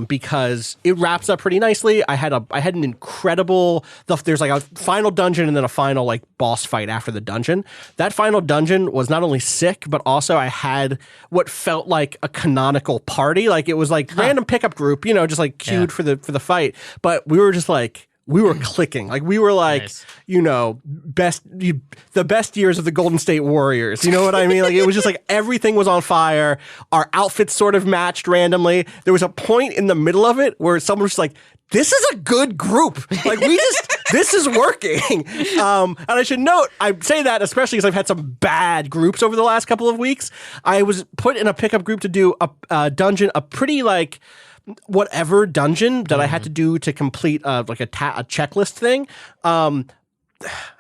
because it wraps up pretty nicely. I had an incredible. There's like a final dungeon and then a final like boss fight after the dungeon. That final dungeon was not only sick, but also I had what felt like a canonical party. Like it was like random pickup group, just like queued for the fight. But we were just like. We were clicking. Like we were like, Nice. the best years of the Golden State Warriors. You know what I mean? Like it was just like everything was on fire. Our outfits sort of matched randomly. There was a point in the middle of it where someone was like, this is a good group. Like this is working. And I should note, I say that especially because I've had some bad groups over the last couple of weeks. I was put in a pickup group to do a dungeon, a pretty like, whatever dungeon that I had to do to complete like a checklist thing. And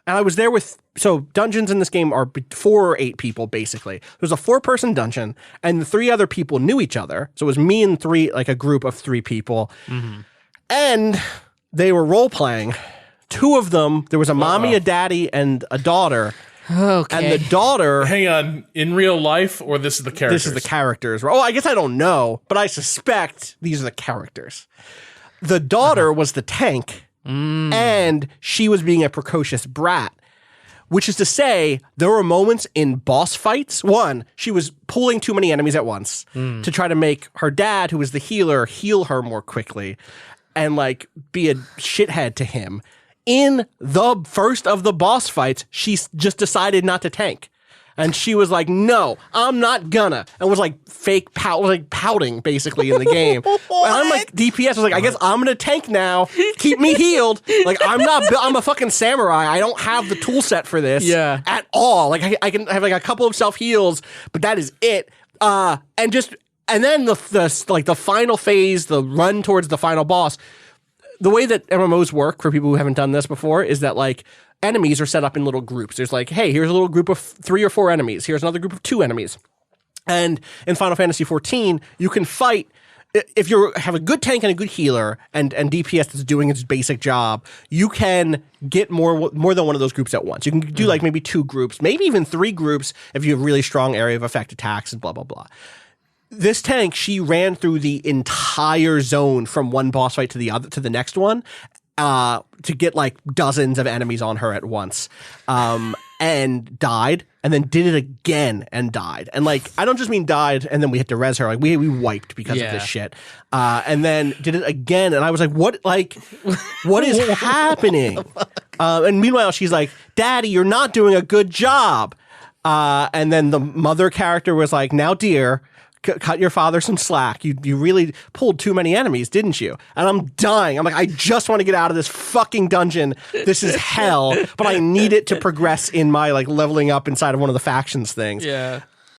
I was there so dungeons in this game are 4 or 8 people, basically. There's a 4-person dungeon and the 3 other people knew each other. So it was me and a group of 3 people. And they were role playing. 2 of them, there was a mommy, a daddy, and a daughter. Okay. And the daughter... Hang on, in real life, or this is the characters? This is the characters. Oh, I guess I don't know, but I suspect these are the characters. The daughter was the tank, and she was being a precocious brat, which is to say there were moments in boss fights. One, she was pulling too many enemies at once to try to make her dad, who was the healer, heal her more quickly and like be a shithead to him. In the first of the boss fights, she just decided not to tank. And she was like, no, I'm not gonna. And was like pouting basically in the game. And I'm like, DPS was like, I guess I'm gonna tank now. Keep me healed. Like, I'm a fucking samurai. I don't have the tool set for this at all. Like, I can have like a couple of self heals, but that is it. And then the final phase, the run towards the final boss. The way that MMOs work for people who haven't done this before is that like enemies are set up in little groups. There's like, hey, here's a little group of 3 or 4 enemies. Here's another group of 2 enemies. And in Final Fantasy XIV, you can fight if you have a good tank and a good healer and DPS that's doing its basic job. You can get more than one of those groups at once. You can do like maybe 2 groups, maybe even 3 groups if you have really strong area of effect attacks and blah, blah, blah. This tank, she ran through the entire zone from one boss fight to the next one, to get like dozens of enemies on her at once, and died, and then did it again and died. And like, I don't just mean died and then we had to res her. Like we wiped because of this shit. And then did it again, and I was like, what is happening? And meanwhile, she's like, Daddy, you're not doing a good job. And then the mother character was like, now, dear, cut your father some slack. You really pulled too many enemies, didn't you? And I'm dying. I'm like, I just want to get out of this fucking dungeon. This is hell, but I need it to progress in my like leveling up inside of one of the factions things. Yeah.